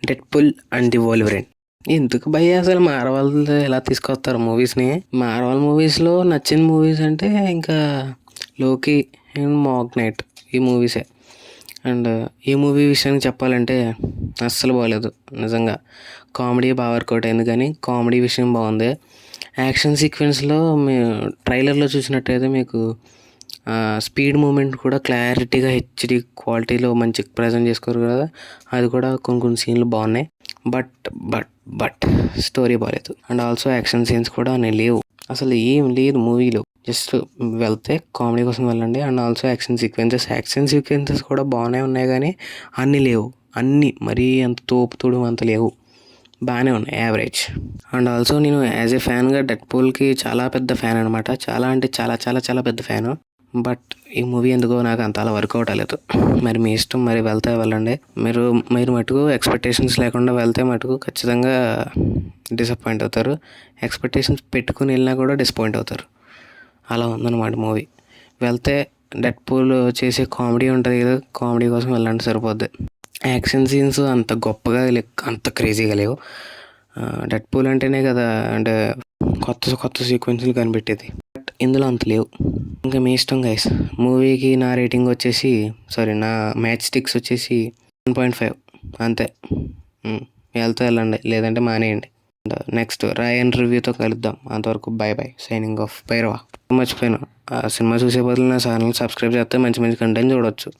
Deadpool and the Wolverine. ఎందుకు భయ్య అసలు మార్వల్ ఎలా తీసుకొస్తారు మూవీస్ని? మార్వల్ మూవీస్లో నచ్చిన మూవీస్ అంటే ఇంకా లోకి అండ్ మాగ్ నైట్ ఈ మూవీసే. అండ్ ఈ మూవీ విషయానికి చెప్పాలంటే అస్సలు బాగలేదు నిజంగా. కామెడీ బాగా వర్కౌట్ అయింది, కానీ కామెడీ విషయం బాగుంది. యాక్షన్ సీక్వెన్స్లో ట్రైలర్లో చూసినట్టయితే మీకు స్పీడ్ మూమెంట్ కూడా క్లారిటీగా హెచ్డి క్వాలిటీలో మంచి ప్రజెంట్ చేసుకోరు కదా, అది కూడా కొన్ని కొన్ని సీన్లు బాగున్నాయి. బట్ బట్ బట్ స్టోరీ బాగాలేదు. అండ్ ఆల్సో యాక్షన్ సీన్స్ కూడా లేవు, అసలు ఏం లేదు మూవీలో. జస్ట్ వెళ్తే కామెడీ కోసం వెళ్ళండి. అండ్ ఆల్సో యాక్షన్ సీక్వెన్సెస్ కూడా బాగానే ఉన్నాయి, కానీ అన్నీ లేవు. అన్నీ మరీ అంత తోపుతుడు అంత లేవు, బాగానే ఉన్నాయి, యావరేజ్. అండ్ ఆల్సో నేను యాజ్ ఏ ఫ్యాన్గా డెడ్పూల్కి చాలా పెద్ద ఫ్యాన్ అనమాట. చాలా అంటే చాలా చాలా చాలా పెద్ద ఫ్యాను. బట్ ఈ మూవీ ఎందుకో నాకు అంత అలా వర్కౌట్ అవ్వలేదు. మరి మీ ఇష్టం, మరి వెళ్తే వెళ్ళండి. మీరు మటుకు ఎక్స్పెక్టేషన్స్ లేకుండా వెళ్తే మటుకు ఖచ్చితంగా డిసప్పాయింట్ అవుతారు. ఎక్స్పెక్టేషన్స్ పెట్టుకుని వెళ్ళినా కూడా డిసప్పాయింట్ అవుతారు. అలా ఉందన్నమాట మూవీ. వెళ్తే డెడ్పూల్ చేసే కామెడీ ఉంటుంది కదా, కామెడీ కోసం వెళ్ళండి సరిపోద్ది. యాక్షన్ సీన్స్ అంత గొప్పగా అంత క్రేజీగా లేవు. డెడ్పూల్ అంటేనే కదా అంటే కొత్త కొత్త సీక్వెన్స్లు కనిపెట్టేది, బట్ ఇందులో అంత లేవు. ఇంకా మీ ఇష్టం గైస్. మూవీకి నా రేటింగ్ వచ్చేసి నా మ్యాచ్ స్టిక్స్ వచ్చేసి 1.5 అంతే. వెళ్తే వెళ్ళండి, లేదంటే మానేయండి. నెక్స్ట్ రాయన్ రివ్యూతో కలుద్దాం. అంతవరకు by by, signing off. Bhairava. మర్చిపోయాను, ఆ సినిమా చూసే బదులు నా ఛానల్ సబ్స్క్రైబ్ చేస్తే మంచి మంచి కంటెంట్ చూడవచ్చు.